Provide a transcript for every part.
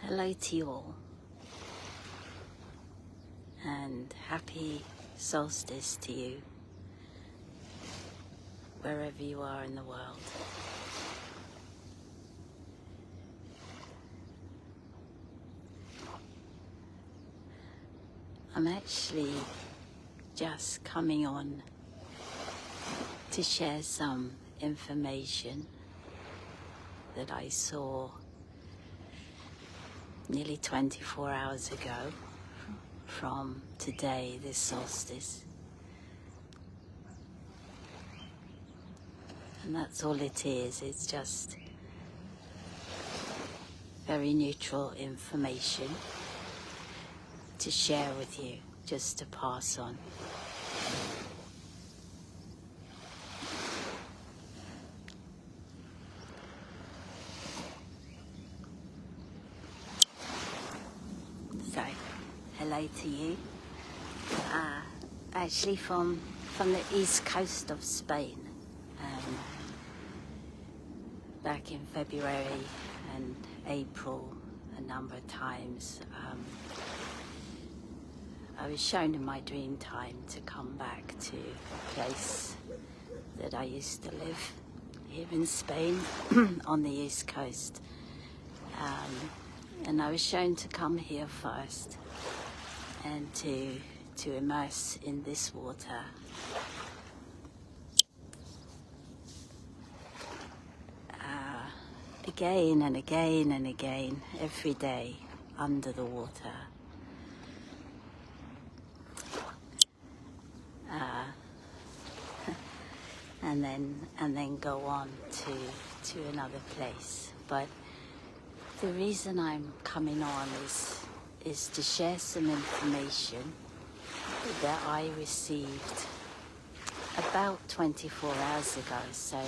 Hello to you all, and happy solstice to you, wherever you are in the world. I'm actually just coming on to share some information that I saw nearly 24 hours ago from today, this solstice. And that's all it is. It's just very neutral information to share with you, just to pass on. So, hello to you. Actually from the east coast of Spain. Back in February and April, a number of times, I was shown in my dream time to come back to a place that I used to live here in Spain on the east coast. And I was shown to come here first and to immerse in this water. Again and again and again, every day under the water. And then go on to another place. But the reason I'm coming on is to share some information that I received about 24 hours ago. So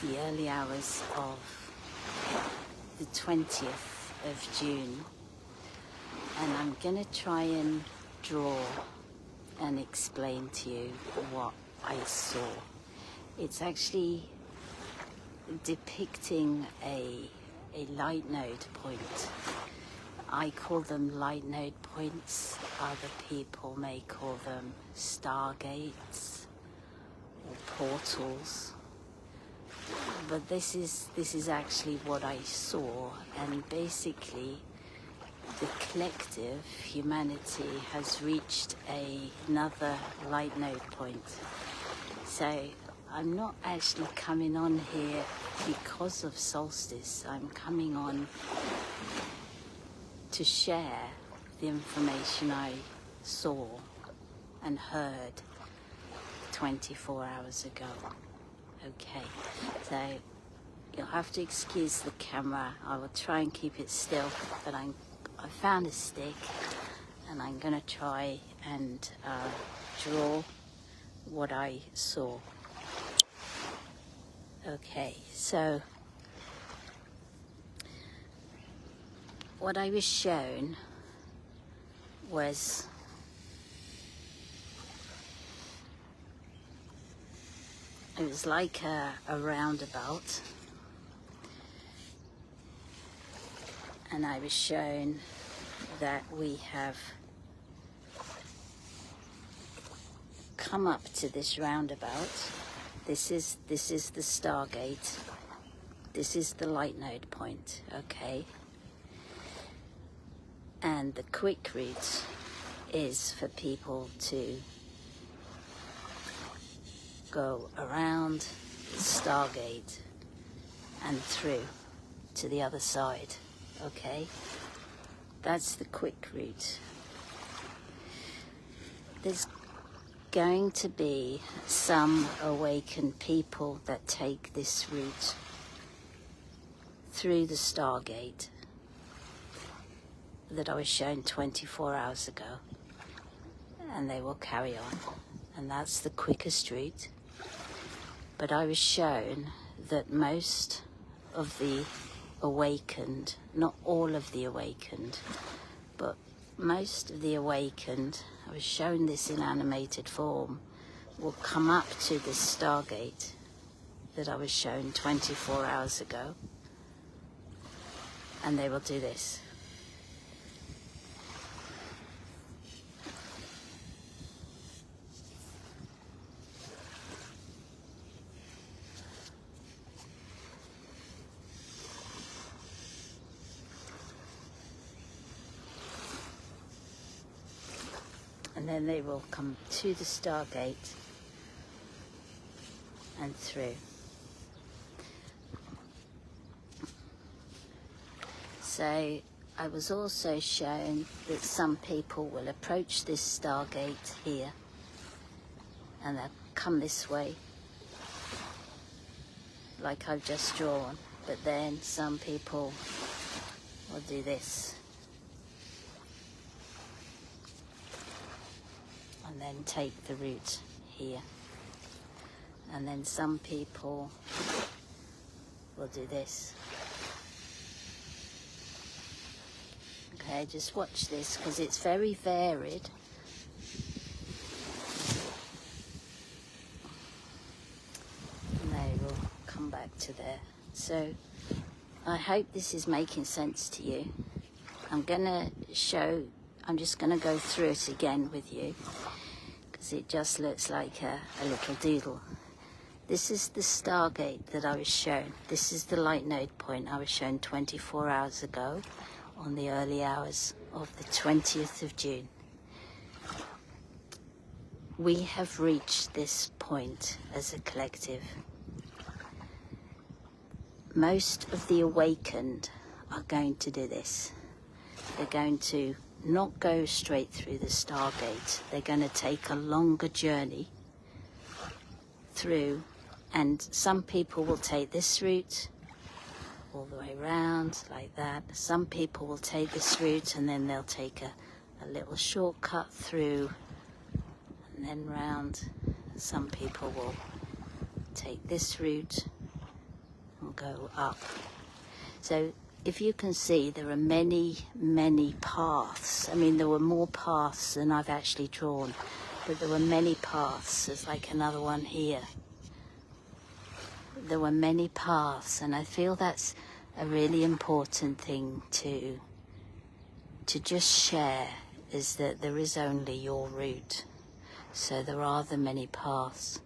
the early hours of the 20th of June, and I'm going to try and draw and explain to you what I saw. It's actually depicting a light node point. I call them light node points. Other people may call them stargates or portals. But this is actually what I saw, and basically the collective humanity has reached another light node point. So I'm not actually coming on here because of solstice. I'm coming on to share the information I saw and heard 24 hours ago. Okay, so you'll have to excuse the camera. I will try and keep it still, but I found a stick and I'm going to try and draw what I saw. Okay, so what I was shown was it was like a roundabout, and I was shown that we have come up to this roundabout. This is the Stargate. This is the light node point, okay? And the quick route is for people to go around the Stargate and through to the other side, okay? That's the quick route. There's going to be some awakened people that take this route through the Stargate that I was shown 24 hours ago, and they will carry on, and that's the quickest route. But I was shown that most of the awakened, not all of the awakened, but most of the awakened, I was shown this in animated form, will come up to this Stargate that I was shown 24 hours ago, and they will do this. And then they will come to the Stargate and through. So I was also shown that some people will approach this Stargate here and they'll come this way, like I've just drawn, but then some people will do this. And then take the route here. And then some people will do this. Okay, just watch this because it's very varied. And they will come back to there. So I hope this is making sense to you. I'm just going to go through it again with you, because it just looks like a little doodle. This is the Stargate that I was shown. This is the light node point I was shown 24 hours ago on the early hours of the 20th of June. We have reached this point as a collective. Most of the awakened are going to do this. They're going to not go straight through the Stargate. They're going to take a longer journey through, and some people will take this route all the way around like that. Some people will take this route and then they'll take a little shortcut through and then round. Some people will take this route and go up. So if you can see, there are many, many paths. I mean, there were more paths than I've actually drawn, but there were many paths. There's like another one here. There were many paths, and I feel that's a really important thing to just share, is that there is only your route. So there are the many paths.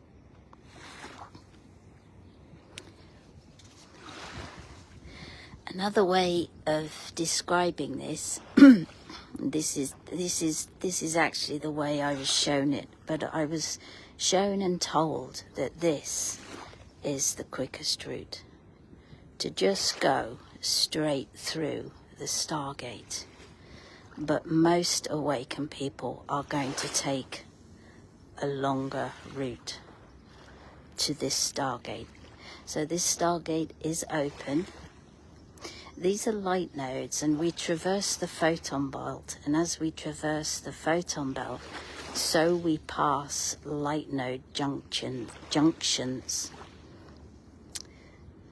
Another way of describing this, this is actually the way I was shown it, but I was shown and told that this is the quickest route, to just go straight through the Stargate. But most awakened people are going to take a longer route to this Stargate. So this Stargate is open. These are light nodes, and we traverse the photon belt, and as we traverse the photon belt, so we pass light node junctions.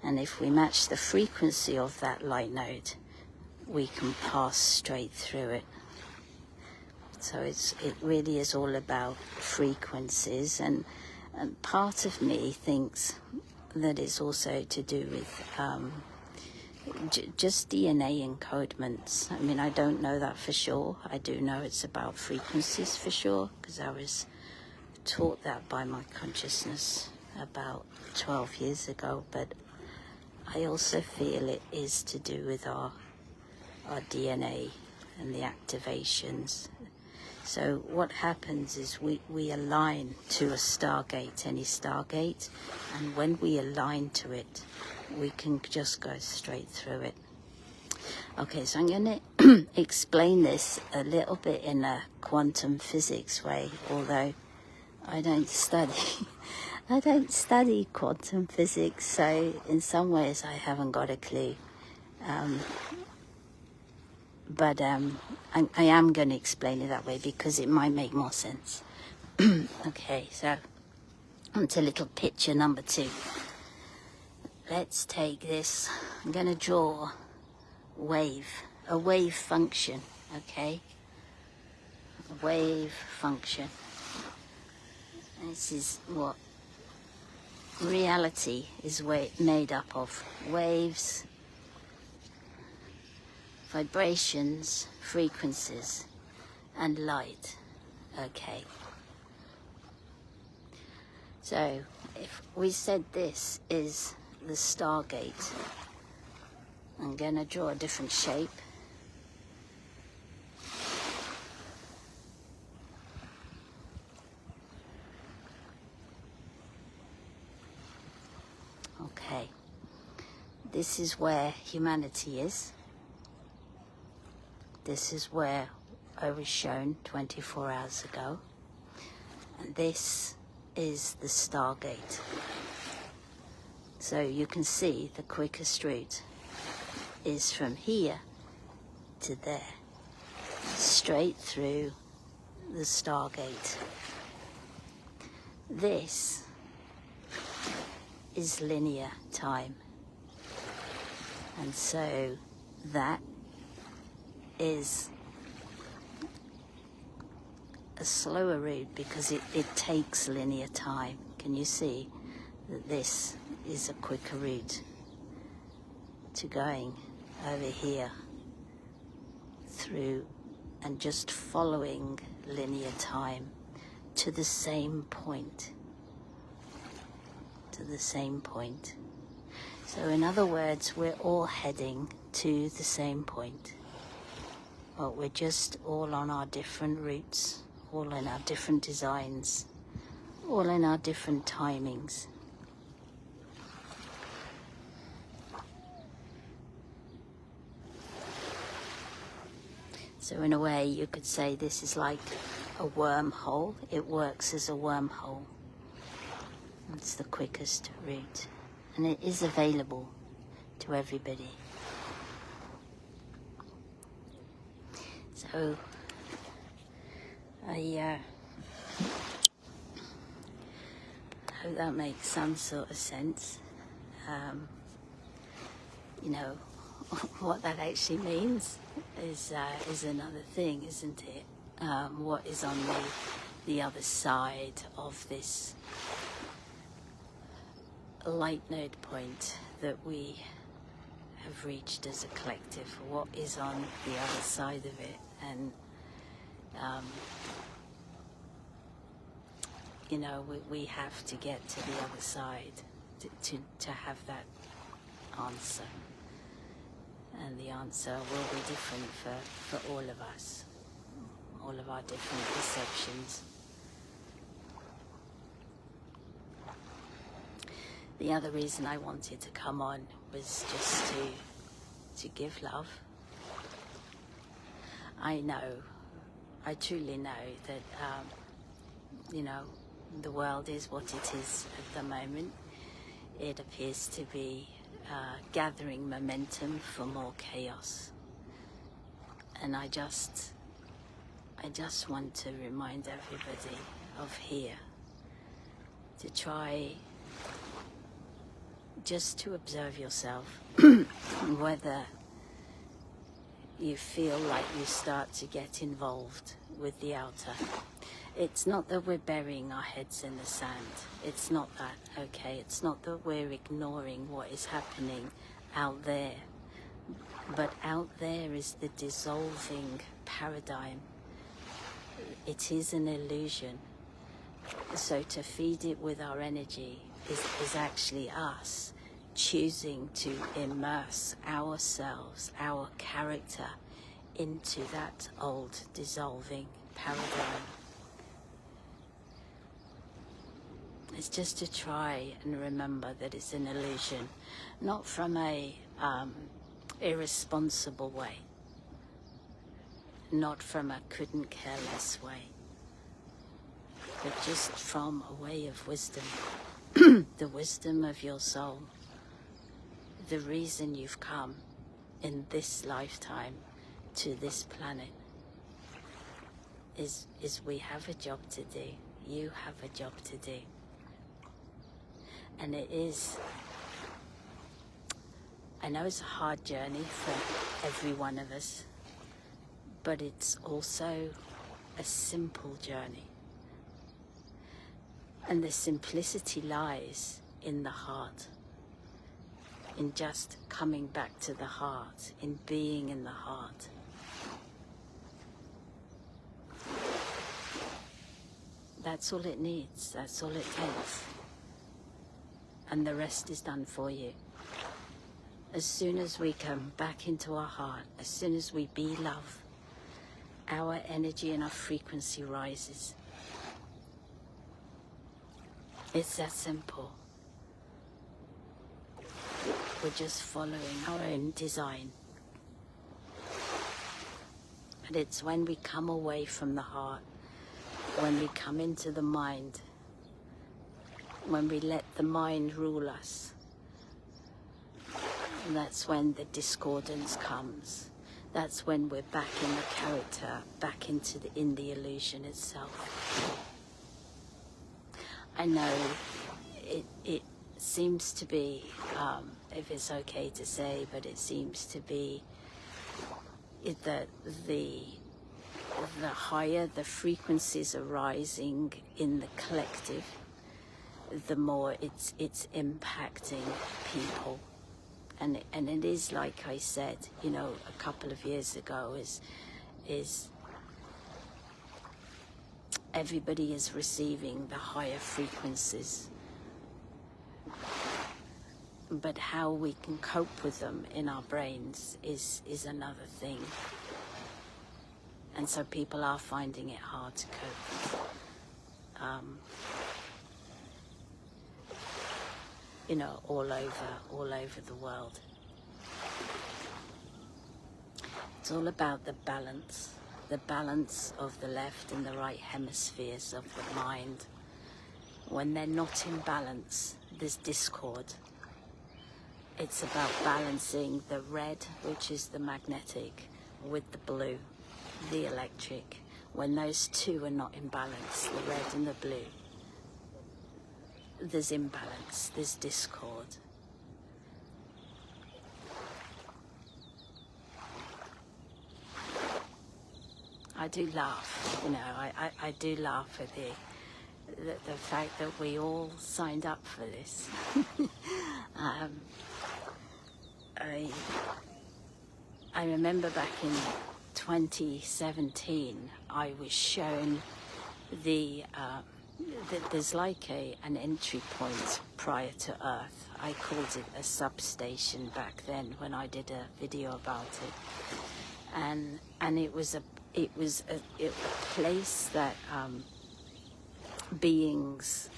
And if we match the frequency of that light node, we can pass straight through it. So it really is all about frequencies, and part of me thinks that it's also to do with just DNA encodements. I mean, I don't know that for sure. I do know it's about frequencies for sure, because I was taught that by my consciousness about 12 years ago. But I also feel it is to do with our DNA and the activations. So what happens is we align to a Stargate, any Stargate, and when we align to it, we can just go straight through it. Okay, so I'm going to explain this a little bit in a quantum physics way, although I don't study quantum physics, so in some ways I haven't got a clue. But I am going to explain it that way because it might make more sense. Okay, so on to little picture number 2. Let's take this. I'm going to draw a wave function, okay? A wave function. This is what reality is made up of waves, vibrations, frequencies, and light. Okay. So if we said this is the Stargate, I'm going to draw a different shape. Okay. This is where humanity is. This is where I was shown 24 hours ago. And this is the Stargate. So you can see the quickest route is from here to there, straight through the Stargate. This is linear time. And so that is a slower route because it takes linear time. Can you see that this is a quicker route to going over here through and just following linear time to the same point. To the same point. So in other words, we're all heading to the same point. But we're just all on our different routes, all in our different designs, all in our different timings. So in a way, you could say this is like a wormhole. It works as a wormhole. It's the quickest route. And it is available to everybody. So, I hope that makes some sort of sense. You know, what that actually means is another thing, isn't it? What is on the other side of this light node point that we have reached as a collective? What is on the other side of it? And you know, we have to get to the other side to have that answer. And the answer will be different for all of us, all of our different perceptions. The other reason I wanted to come on was just to give love. I truly know that, you know, the world is what it is at the moment. It appears to be gathering momentum for more chaos. And I just want to remind everybody of here to try just to observe yourself, whether you feel like you start to get involved with the outer. It's not that we're burying our heads in the sand. It's not that, okay? It's not that we're ignoring what is happening out there. But out there is the dissolving paradigm. It is an illusion. So to feed it with our energy is actually us choosing to immerse ourselves, our character, into that old dissolving paradigm. It's just to try and remember that it's an illusion, not from a irresponsible way, not from a couldn't care less way, but just from a way of wisdom, the wisdom of your soul. The reason you've come in this lifetime to this planet is we have a job to do. You have a job to do. And it is, I know it's a hard journey for every one of us, but it's also a simple journey. And the simplicity lies in the heart, in just coming back to the heart, in being in the heart. That's all it needs, that's all it takes. And the rest is done for you. As soon as we come back into our heart, as soon as we be love, our energy and our frequency rises. It's that simple. We're just following our own design. And it's when we come away from the heart, when we come into the mind, when we let the mind rule us, and that's when the discordance comes. That's when we're back in the character, back into in the illusion itself. I know it seems to be, if it's okay to say, but it seems to be that the higher the frequencies are rising in the collective, the more it's impacting people. And it is, like I said, you know, a couple of years ago, is everybody is receiving the higher frequencies. But how we can cope with them in our brains is another thing. And so people are finding it hard to cope. You know, all over the world. It's all about the balance of the left and the right hemispheres of the mind. When they're not in balance, there's discord. It's about balancing the red, which is the magnetic, with the blue, the electric. When those two are not in balance, the red and the blue, there's imbalance, there's discord. I do laugh, you know, I do laugh at the fact that we all signed up for this. I remember back in 2017, I was shown there's like an entry point prior to Earth. I called it a substation back then when I did a video about it, and it was a place that beings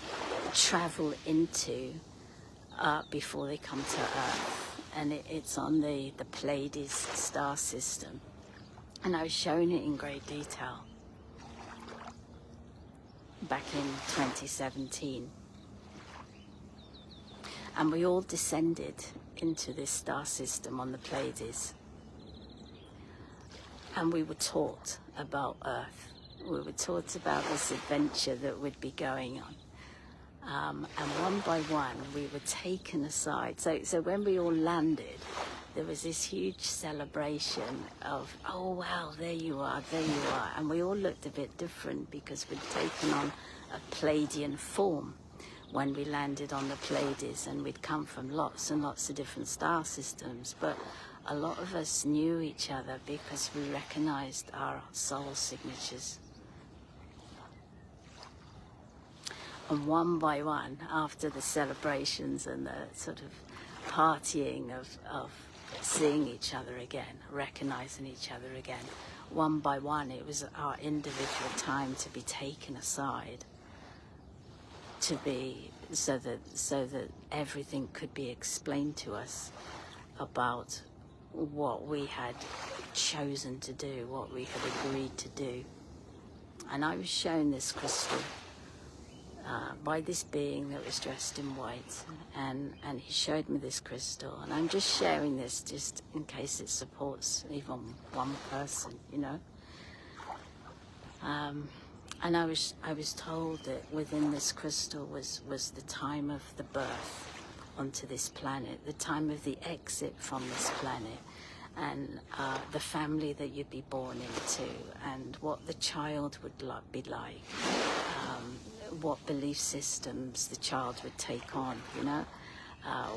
travel into before they come to Earth, and it's on the Pleiades star system, and I was showing it in great detail back in 2017, and we all descended into this star system on the Pleiades, and we were taught about Earth. We were taught about this adventure that would be going on, and one by one we were taken aside. So when we all landed, there was this huge celebration of, oh wow, there you are, and we all looked a bit different because we'd taken on a Pleiadian form when we landed on the Pleiades, and we'd come from lots and lots of different star systems, but a lot of us knew each other because we recognized our soul signatures. And one by one, after the celebrations and the sort of partying of seeing each other again, recognizing each other again, one by one, it was our individual time to be taken aside, to be so that everything could be explained to us about what we had chosen to do, what we had agreed to do. And I was shown this crystal by this being that was dressed in white, and he showed me this crystal, and I'm just sharing this just in case it supports even one person, you know. And I was told that within this crystal was the time of the birth onto this planet, the time of the exit from this planet, and the family that you'd be born into, and what the child would be like, what belief systems the child would take on, you know,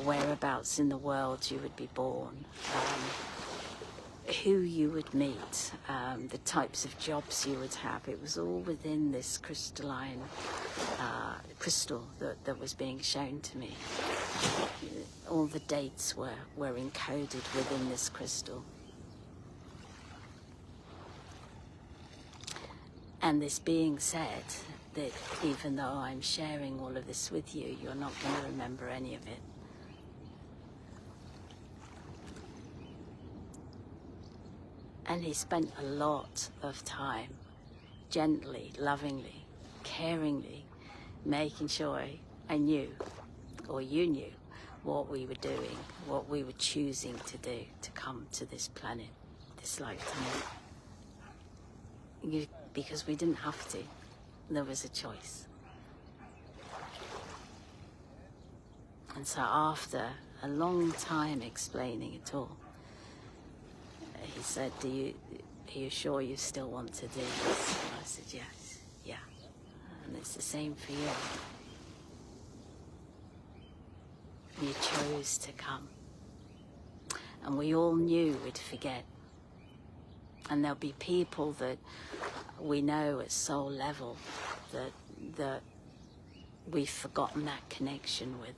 whereabouts in the world you would be born, who you would meet, the types of jobs you would have. It was all within this crystalline crystal that was being shown to me. All the dates were encoded within this crystal. And this being said, that even though I'm sharing all of this with you, you're not going to remember any of it. And he spent a lot of time, gently, lovingly, caringly, making sure I knew, or you knew, what we were doing, what we were choosing to do to come to this planet, this lifetime. Because we didn't have to. There was a choice. And so after a long time explaining it all, he said, are you sure you still want to do this? And I said, yes, yeah. And it's the same for you. You chose to come. And we all knew we'd forget. And there'll be people that we know at soul level that we've forgotten that connection with.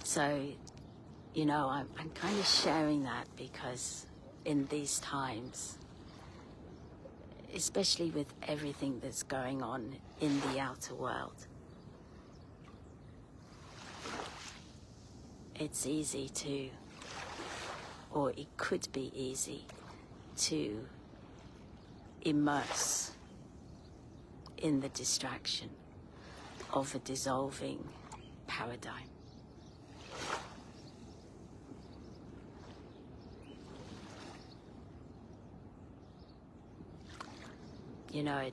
So, you know, I'm kind of sharing that because in these times, especially with everything that's going on in the outer world, it's easy to, or it could be easy to immerse in the distraction of a dissolving paradigm. You know,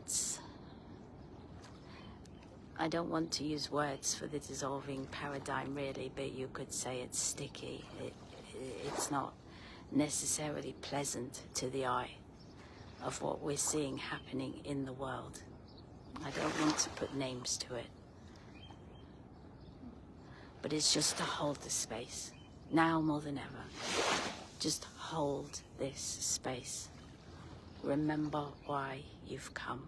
I don't want to use words for the dissolving paradigm really, but you could say it's sticky. It's not necessarily pleasant to the eye of what we're seeing happening in the world. I don't want to put names to it. But it's just to hold the space, now more than ever. Just hold this space. Remember why you've come.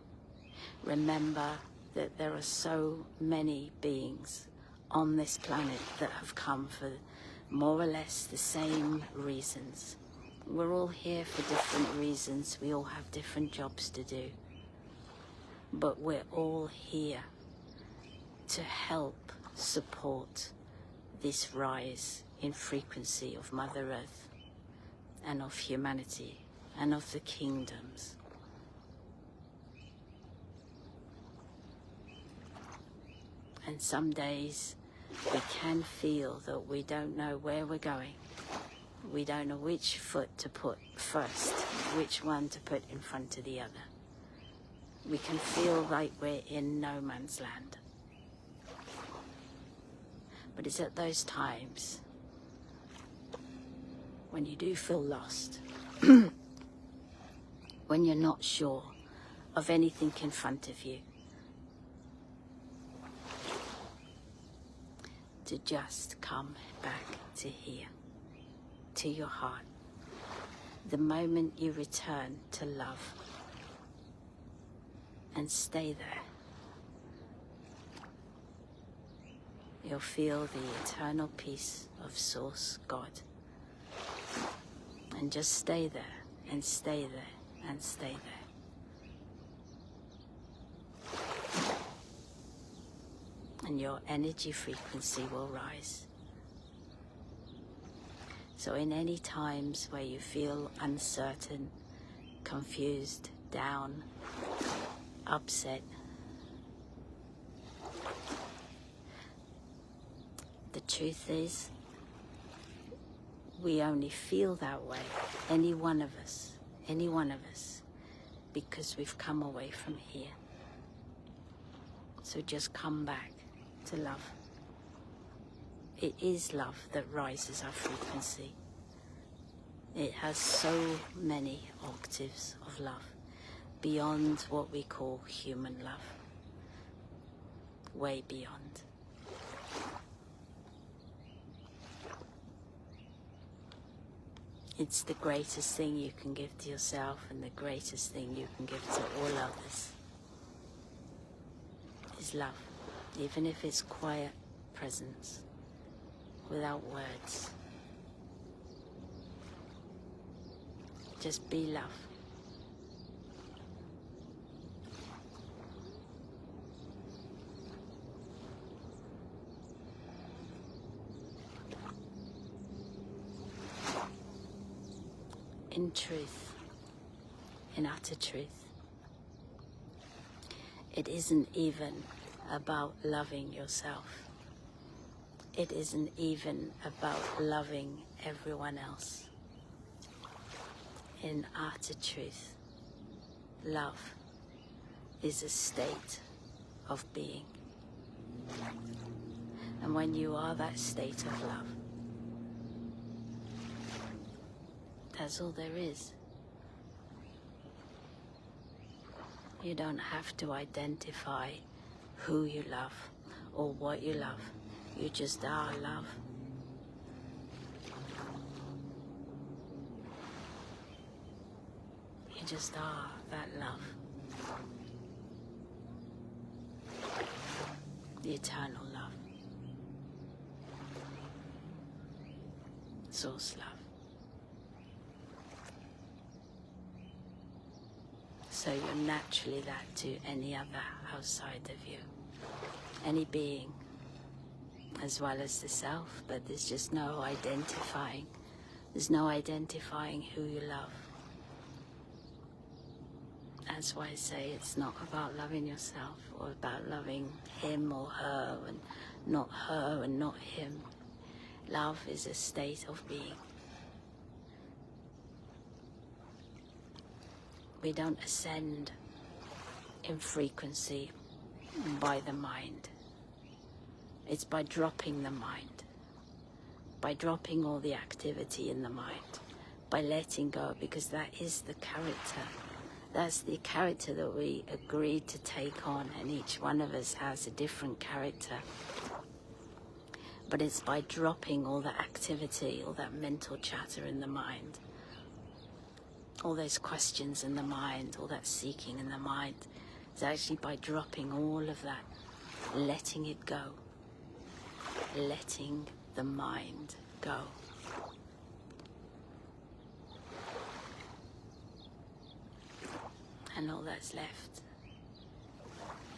Remember that there are so many beings on this planet that have come for more or less the same reasons. We're all here for different reasons. We all have different jobs to do. But we're all here to help support this rise in frequency of Mother Earth and of humanity and of the kingdoms. And some days we can feel that we don't know where we're going. We don't know which foot to put first, which one to put in front of the other. We can feel like we're in no man's land. But it's at those times when you do feel lost, when you're not sure of anything in front of you, to just come back to here, to your heart. The moment you return to love and stay there, you'll feel the eternal peace of Source God. And just stay there, and stay there, and stay there. And your energy frequency will rise. So in any times where you feel uncertain, confused, down, upset, the truth is, we only feel that way, any one of us, because we've come away from here. So just come back to love. It is love that rises our frequency. It has so many octaves of love beyond what we call human love. Way beyond. It's the greatest thing you can give to yourself and the greatest thing you can give to all others is love, even if it's quiet presence, without words. Just be love. In truth, in utter truth, it isn't even about loving yourself. It isn't even about loving everyone else. In utter truth, love is a state of being. And when you are that state of love, that's all there is. You don't have to identify who you love or what you love. You just are love. You just are that love. The eternal love. Source love. So you're naturally that to any other outside of you. Any being, as well as the self, but there's just no identifying. There's no identifying who you love. That's why I say it's not about loving yourself or about loving him or her and not him. Love is a state of being. We don't ascend in frequency by the mind. It's by dropping the mind, by dropping all the activity in the mind, by letting go, because that is the character. That's the character that we agreed to take on, and each one of us has a different character. But it's by dropping all that activity, all that mental chatter in the mind, all those questions in the mind, all that seeking in the mind. It's actually by dropping all of that, letting it go, letting the mind go. And all that's left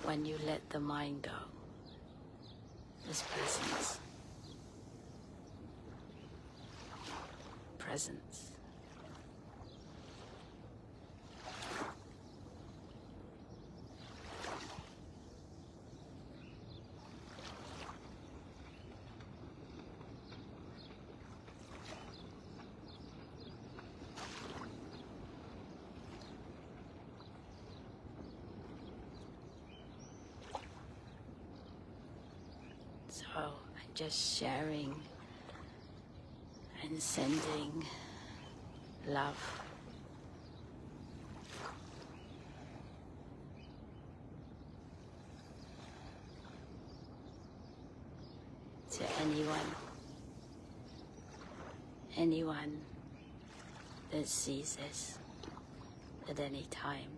when you let the mind go is presence. Presence. So I'm just sharing and sending love to anyone that sees this at any time.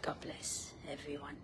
God bless everyone.